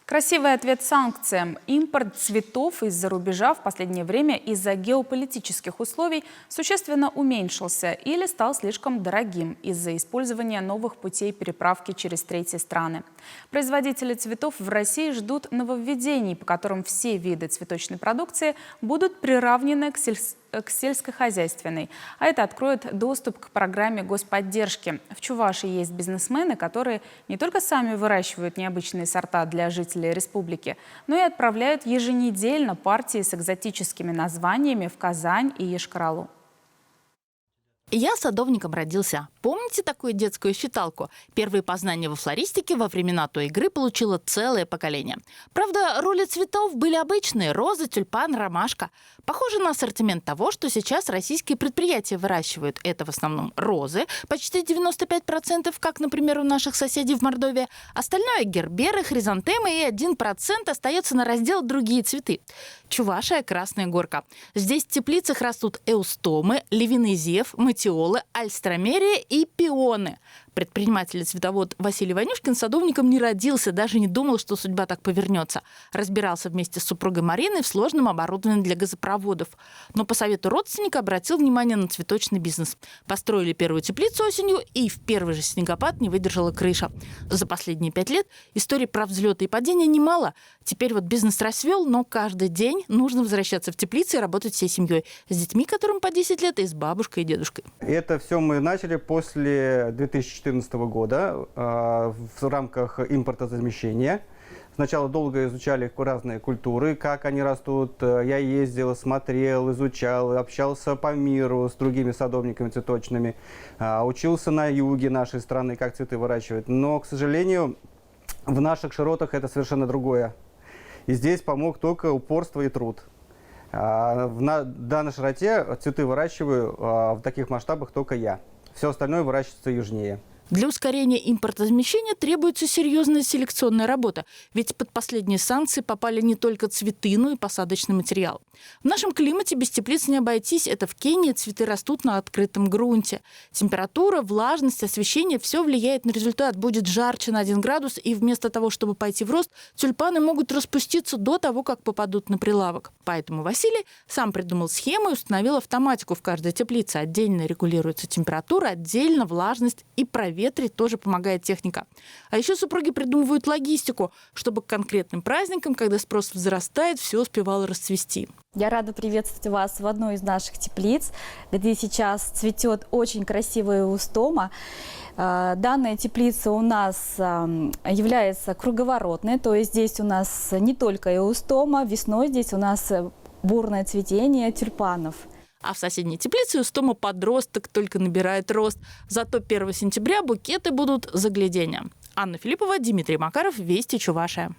Красивый ответ санкциям. Импорт цветов из-за рубежа в последнее время из-за геополитических условий существенно уменьшился или стал слишком дорогим из-за использования новых путей переправки через третьи страны. Производители цветов в России ждут нововведений, по которым все виды цветочной продукции будут приравнены к сельскохозяйственной. А это откроет доступ к программе господдержки. В Чувашии есть бизнесмены, которые не только сами выращивают необычные сорта для жителей республики, но и отправляют еженедельно партии с экзотическими названиями в Казань и Йошкар-Олу. Я садовником родился. Помните такую детскую считалку? Первые познания во флористике во времена той игры получило целое поколение. Правда, роли цветов были обычные – розы, тюльпан, ромашка. Похоже на ассортимент того, что сейчас российские предприятия выращивают. Это в основном розы, почти 95%, как, например, у наших соседей в Мордовии. Остальное – герберы, хризантемы, и 1% остается на раздел «Другие цветы». Чувашия – Красная Горка. Здесь в теплицах растут эустомы, львиный зев, матиолы, альстромерия и пионы. Предприниматель-цветовод Василий Ванюшкин садовником не родился, даже не думал, что судьба так повернется. Разбирался вместе с супругой Мариной в сложном оборудовании для газопроводов. Но по совету родственника обратил внимание на цветочный бизнес. Построили первую теплицу осенью, и в первый же снегопад не выдержала крыша. За последние 5 лет историй про взлеты и падения немало. Теперь вот бизнес расцвел, но каждый день нужно возвращаться в теплицу и работать всей семьей. С детьми, которым по 10 лет, и с бабушкой и дедушкой. Это все мы начали после 2014 года в рамках импортозамещения. Сначала долго изучали разные культуры, как они растут. Я ездил, смотрел, изучал, общался по миру с другими садовниками цветочными. Учился на юге нашей страны, как цветы выращивать. Но, к сожалению, в наших широтах это совершенно другое. И здесь помог только упорство и труд. В данной широте цветы выращиваю в таких масштабах только я. Все остальное выращивается южнее. Для ускорения импортозамещения требуется серьезная селекционная работа, ведь под последние санкции попали не только цветы, но и посадочный материал. В нашем климате без теплиц не обойтись. Это в Кении цветы растут на открытом грунте. Температура, влажность, освещение – все влияет на результат. Будет жарче на 1 градус, и вместо того, чтобы пойти в рост, тюльпаны могут распуститься до того, как попадут на прилавок. Поэтому Василий сам придумал схему и установил автоматику в каждой теплице. Отдельно регулируется температура, отдельно влажность и проветривание. Тоже помогает техника. А еще супруги придумывают логистику, чтобы к конкретным праздникам, когда спрос возрастает, все успевало расцвести. Я рада приветствовать вас в одной из наших теплиц, где сейчас цветет очень красивая эустома. Данная теплица у нас является круговоротной, то есть здесь у нас не только эустома, весной здесь у нас бурное цветение тюльпанов. А в соседней теплице эустома подросток только набирает рост. Зато 1 сентября букеты будут загляденья. Анна Филиппова, Дмитрий Макаров, Вести, Чувашия.